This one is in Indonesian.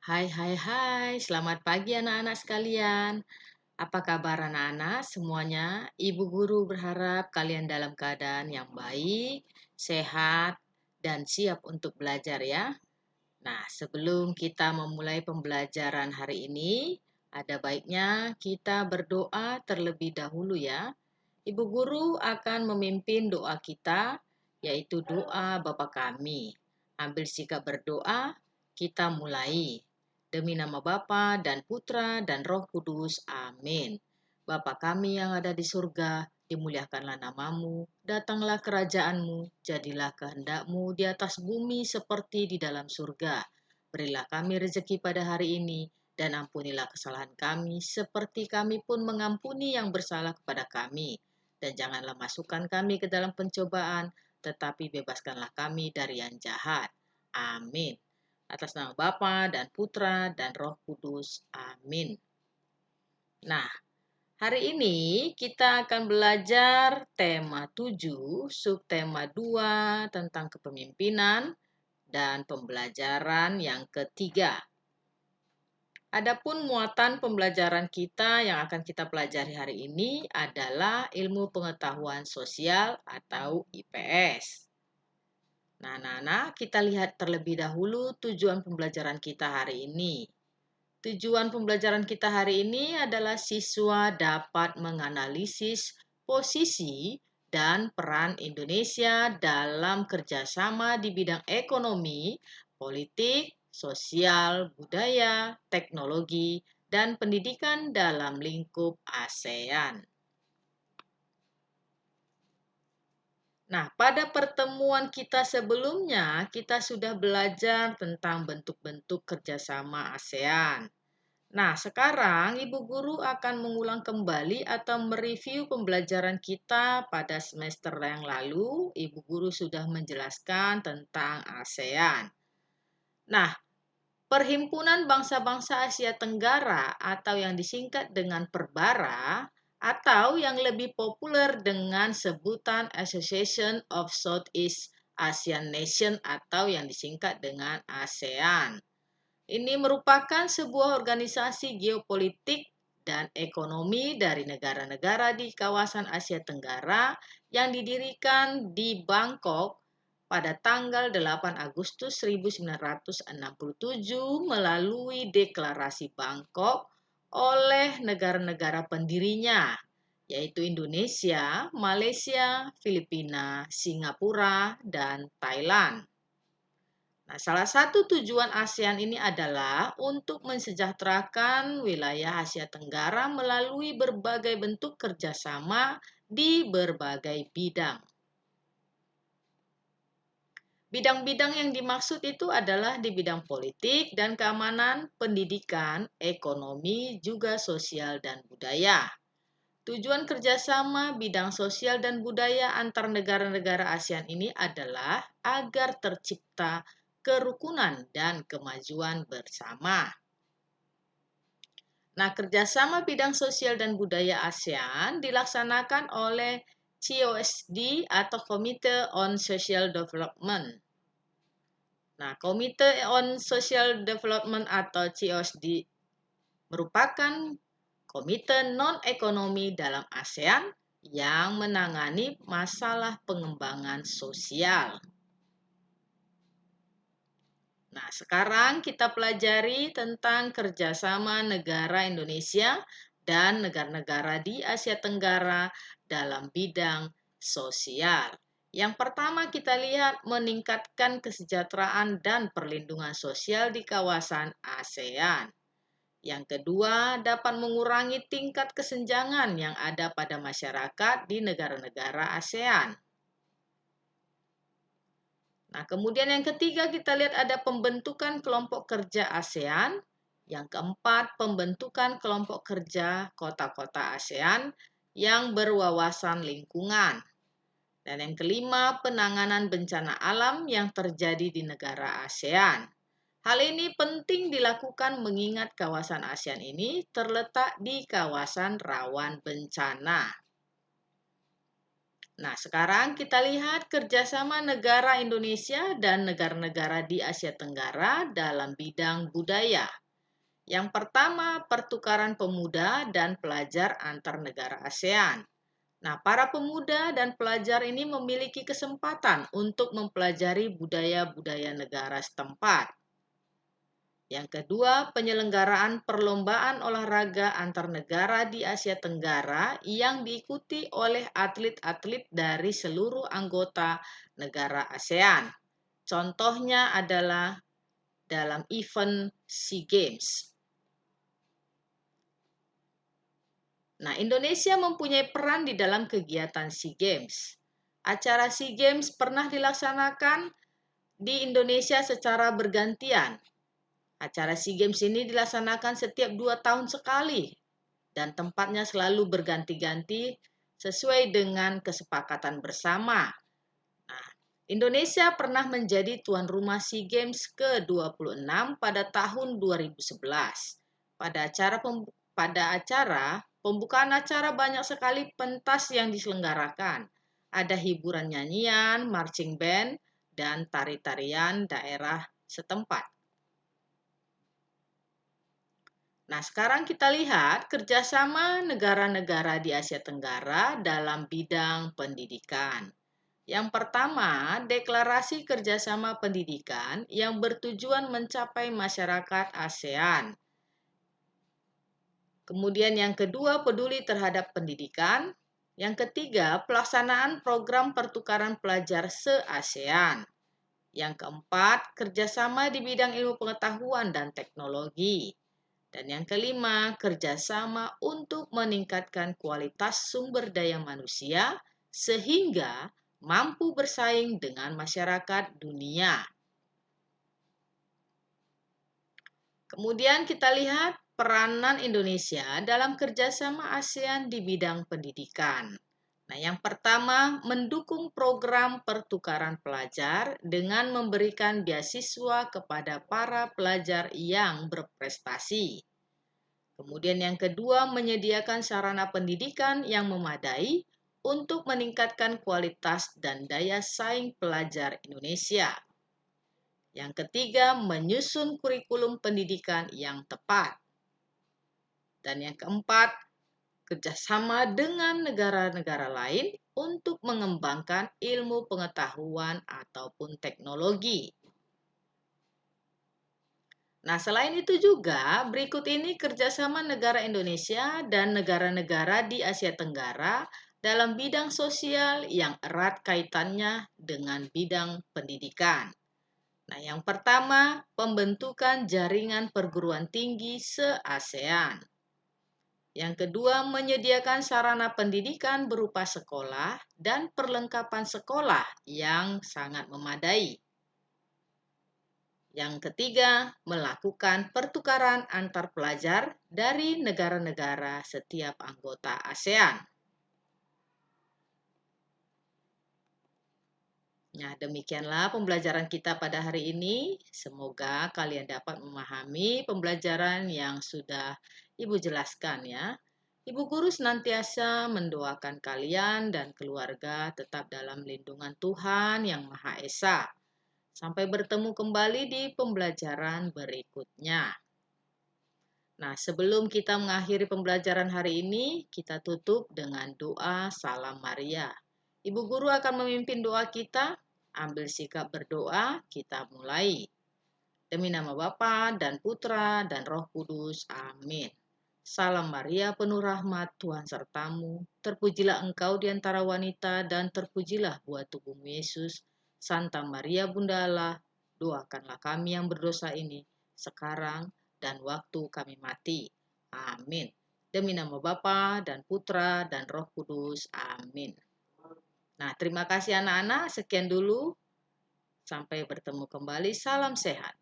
Hai, hai, hai. Selamat pagi anak-anak sekalian. Apa kabar anak-anak semuanya? Ibu guru berharap kalian dalam keadaan yang baik, sehat, dan siap untuk belajar ya. Nah, sebelum kita memulai pembelajaran hari ini, ada baiknya kita berdoa terlebih dahulu ya. Ibu guru akan memimpin doa kita, yaitu doa Bapa kami. Ambil sikap berdoa, kita mulai. Demi nama Bapa dan Putra dan Roh Kudus. Amin. Bapa kami yang ada di surga, dimuliakanlah namamu, datanglah kerajaanmu, jadilah kehendakmu di atas bumi seperti di dalam surga. Berilah kami rezeki pada hari ini, dan ampunilah kesalahan kami, seperti kami pun mengampuni yang bersalah kepada kami. Dan janganlah masukkan kami ke dalam pencobaan, tetapi bebaskanlah kami dari yang jahat. Amin. Atas nama Bapa dan Putra dan Roh Kudus. Amin. Nah, hari ini kita akan belajar tema 7, subtema 2 tentang kepemimpinan dan pembelajaran yang ketiga. Adapun muatan pembelajaran kita yang akan kita pelajari hari ini adalah ilmu pengetahuan sosial atau IPS. Nah, Nana, kita lihat terlebih dahulu tujuan pembelajaran kita hari ini. Tujuan pembelajaran kita hari ini adalah siswa dapat menganalisis posisi dan peran Indonesia dalam kerjasama di bidang ekonomi, politik, sosial, budaya, teknologi, dan pendidikan dalam lingkup ASEAN. Nah, pada pertemuan kita sebelumnya, kita sudah belajar tentang bentuk-bentuk kerjasama ASEAN. Nah, sekarang Ibu Guru akan mengulang kembali atau mereview pembelajaran kita pada semester yang lalu. Ibu Guru sudah menjelaskan tentang ASEAN. Nah, Perhimpunan Bangsa-Bangsa Asia Tenggara atau yang disingkat dengan Perbara atau yang lebih populer dengan sebutan Association of Southeast Asian Nations atau yang disingkat dengan ASEAN. Ini merupakan sebuah organisasi geopolitik dan ekonomi dari negara-negara di kawasan Asia Tenggara yang didirikan di Bangkok pada tanggal 8 Agustus 1967 melalui Deklarasi Bangkok oleh negara-negara pendirinya, yaitu Indonesia, Malaysia, Filipina, Singapura, dan Thailand. Nah, salah satu tujuan ASEAN ini adalah untuk mensejahterakan wilayah Asia Tenggara melalui berbagai bentuk kerjasama di berbagai bidang. Bidang-bidang yang dimaksud itu adalah di bidang politik dan keamanan, pendidikan, ekonomi, juga sosial dan budaya. Tujuan kerjasama bidang sosial dan budaya antar negara-negara ASEAN ini adalah agar tercipta kerukunan dan kemajuan bersama. Nah, kerjasama bidang sosial dan budaya ASEAN dilaksanakan oleh COSD atau Committee on Social Development. Nah, Komite on Social Development atau COSD merupakan komite non-ekonomi dalam ASEAN yang menangani masalah pengembangan sosial. Nah, sekarang kita pelajari tentang kerjasama negara Indonesia dan negara-negara di Asia Tenggara dalam bidang sosial. Yang pertama kita lihat meningkatkan kesejahteraan dan perlindungan sosial di kawasan ASEAN. Yang kedua, dapat mengurangi tingkat kesenjangan yang ada pada masyarakat di negara-negara ASEAN. Nah, kemudian yang ketiga kita lihat ada pembentukan kelompok kerja ASEAN. Yang keempat, pembentukan kelompok kerja kota-kota ASEAN yang berwawasan lingkungan. Dan yang kelima, penanganan bencana alam yang terjadi di negara ASEAN. Hal ini penting dilakukan mengingat kawasan ASEAN ini terletak di kawasan rawan bencana. Nah, sekarang kita lihat kerjasama negara Indonesia dan negara-negara di Asia Tenggara dalam bidang budaya. Yang pertama, pertukaran pemuda dan pelajar antar negara ASEAN. Nah, para pemuda dan pelajar ini memiliki kesempatan untuk mempelajari budaya-budaya negara setempat. Yang kedua, penyelenggaraan perlombaan olahraga antar negara di Asia Tenggara yang diikuti oleh atlet-atlet dari seluruh anggota negara ASEAN. Contohnya adalah dalam event SEA Games. Nah, Indonesia mempunyai peran di dalam kegiatan SEA Games. Acara SEA Games pernah dilaksanakan di Indonesia secara bergantian. Acara SEA Games ini dilaksanakan setiap 2 tahun sekali dan tempatnya selalu berganti-ganti sesuai dengan kesepakatan bersama. Nah, Indonesia pernah menjadi tuan rumah SEA Games ke-26 pada tahun 2011. Pada acara pembukaan acara banyak sekali pentas yang diselenggarakan. Ada hiburan nyanyian, marching band, dan tari-tarian daerah setempat. Nah, sekarang kita lihat kerjasama negara-negara di Asia Tenggara dalam bidang pendidikan. Yang pertama, deklarasi kerjasama pendidikan yang bertujuan mencapai masyarakat ASEAN. Kemudian yang kedua, peduli terhadap pendidikan. Yang ketiga, pelaksanaan program pertukaran pelajar se-ASEAN. Yang keempat, kerjasama di bidang ilmu pengetahuan dan teknologi. Dan yang kelima, kerjasama untuk meningkatkan kualitas sumber daya manusia sehingga mampu bersaing dengan masyarakat dunia. Kemudian kita lihat peranan Indonesia dalam kerjasama ASEAN di bidang pendidikan. Nah, yang pertama, mendukung program pertukaran pelajar dengan memberikan beasiswa kepada para pelajar yang berprestasi. Kemudian yang kedua, menyediakan sarana pendidikan yang memadai untuk meningkatkan kualitas dan daya saing pelajar Indonesia. Yang ketiga, menyusun kurikulum pendidikan yang tepat. Dan yang keempat, kerjasama dengan negara-negara lain untuk mengembangkan ilmu pengetahuan ataupun teknologi. Nah, selain itu juga, berikut ini kerjasama negara Indonesia dan negara-negara di Asia Tenggara dalam bidang sosial yang erat kaitannya dengan bidang pendidikan. Nah, yang pertama, pembentukan jaringan perguruan tinggi se-ASEAN. Yang kedua, menyediakan sarana pendidikan berupa sekolah dan perlengkapan sekolah yang sangat memadai. Yang ketiga, melakukan pertukaran antar pelajar dari negara-negara setiap anggota ASEAN. Nah, demikianlah pembelajaran kita pada hari ini. Semoga kalian dapat memahami pembelajaran yang sudah Ibu jelaskan ya. Ibu guru senantiasa mendoakan kalian dan keluarga tetap dalam lindungan Tuhan yang Maha Esa. Sampai bertemu kembali di pembelajaran berikutnya. Nah, sebelum kita mengakhiri pembelajaran hari ini, kita tutup dengan doa Salam Maria. Ibu guru akan memimpin doa kita. Ambil sikap berdoa, kita mulai. Demi nama Bapa dan Putra dan Roh Kudus. Amin. Salam Maria, penuh rahmat, Tuhan sertamu. Terpujilah engkau di antara wanita dan terpujilah buah tubuhmu Yesus. Santa Maria Bunda Allah, doakanlah kami yang berdosa ini sekarang dan waktu kami mati. Amin. Demi nama Bapa dan Putra dan Roh Kudus. Amin. Nah, terima kasih anak-anak. Sekian dulu. Sampai bertemu kembali. Salam sehat.